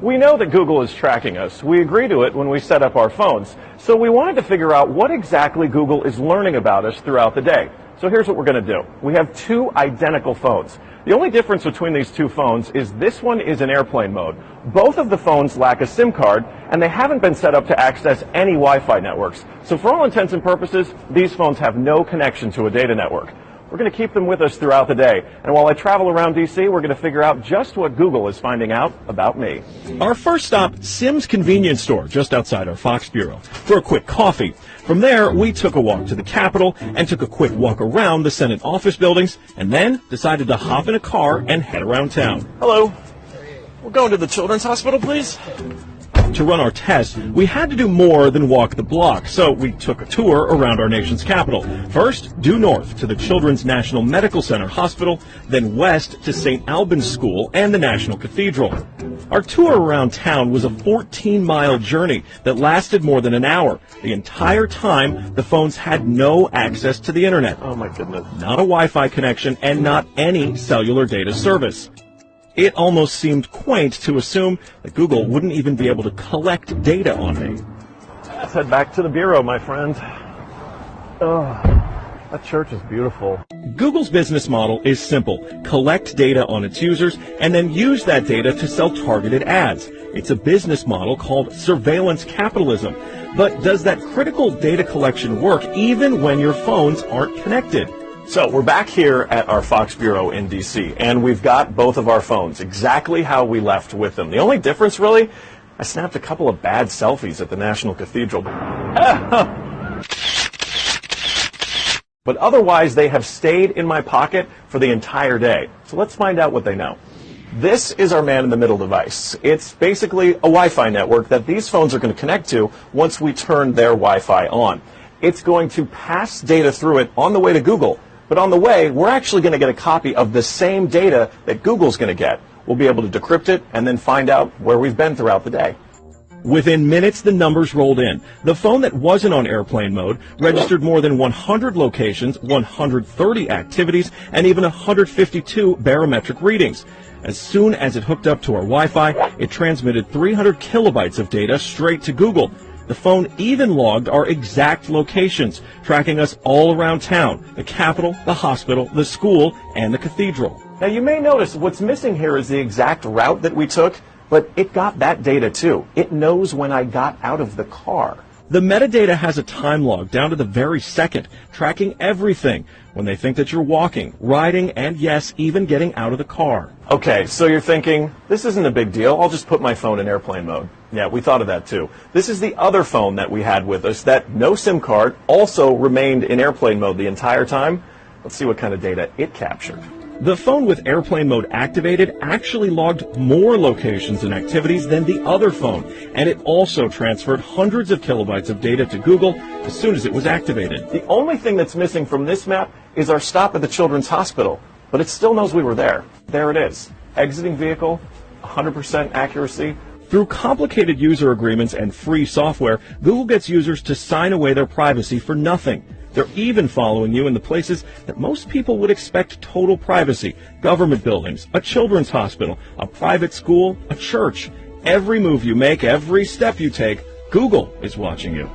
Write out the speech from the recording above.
We know that Google is tracking us. We agree to it when we set up our phones. So we wanted to figure out what exactly Google is learning about us throughout the day. So here's what we're going to do. We have two identical phones. The only difference between these two phones is this one is in airplane mode. Both of the phones lack a SIM card, and they haven't been set up to access any Wi-Fi networks. So for all intents and purposes, these phones have no connection to a data network. We're going to keep them with us throughout the day. And while I travel around D.C., we're going to figure out just what Google is finding out about me. Our first stop, Sim's convenience store, just outside our Fox bureau, for a quick coffee. From there, we took a walk to the Capitol and took a quick walk around the Senate office buildings, and then decided to hop in a car and head around town. Hello. We're going to the Children's Hospital, please. To run our test, we had to do more than walk the block, so we took a tour around our nation's capital. First, due north to the Children's National Medical Center Hospital, then west to St. Albans School and the National Cathedral. Our tour around town was a 14-mile journey that lasted more than an hour. The entire time, the phones had no access to the internet. Oh my goodness. Not a Wi-Fi connection and not any cellular data service. It almost seemed quaint to assume that Google wouldn't even be able to collect data on me. Let's head back to the bureau, my friend. Oh, that church is beautiful. Google's business model is simple. Collect data on its users and then use that data to sell targeted ads. It's a business model called surveillance capitalism. But does that critical data collection work even when your phones aren't connected? So we're back here at our Fox Bureau in D.C., and we've got both of our phones exactly how we left with them. The only difference, really, I snapped a couple of bad selfies at the National Cathedral. But otherwise, they have stayed in my pocket for the entire day. So let's find out what they know. This is our man-in-the-middle device. It's basically a Wi-Fi network that these phones are going to connect to once we turn their Wi-Fi on. It's going to pass data through it on the way to Google. But on the way, we're actually going to get a copy of the same data that Google's going to get. We'll be able to decrypt it and then find out where we've been throughout the day. Within minutes, the numbers rolled in. The phone that wasn't on airplane mode registered more than 100 locations, 130 activities, and even 152 barometric readings. As soon as it hooked up to our Wi-Fi, it transmitted 300 kilobytes of data straight to Google. The phone even logged our exact locations, tracking us all around town, the Capitol, the hospital, the school, and the cathedral. Now you may notice what's missing here is the exact route that we took, but it got that data too. It knows when I got out of the car. The metadata has a time log down to the very second, tracking everything when they think that you're walking, riding, and yes, even getting out of the car. Okay, so you're thinking, this isn't a big deal. I'll just put my phone in airplane mode. Yeah, we thought of that too. This is the other phone that we had with us that no SIM card also remained in airplane mode the entire time. Let's see what kind of data it captured. The phone with airplane mode activated actually logged more locations and activities than the other phone, and it also transferred hundreds of kilobytes of data to Google as soon as it was activated. The only thing that's missing from this map is our stop at the Children's Hospital, but it still knows we were there. There it is. Exiting vehicle, 100% accuracy. Through complicated user agreements and free software, Google gets users to sign away their privacy for nothing. They're even following you in the places that most people would expect total privacy: government buildings, a children's hospital, a private school, a church. Every move you make, every step you take, Google is watching you.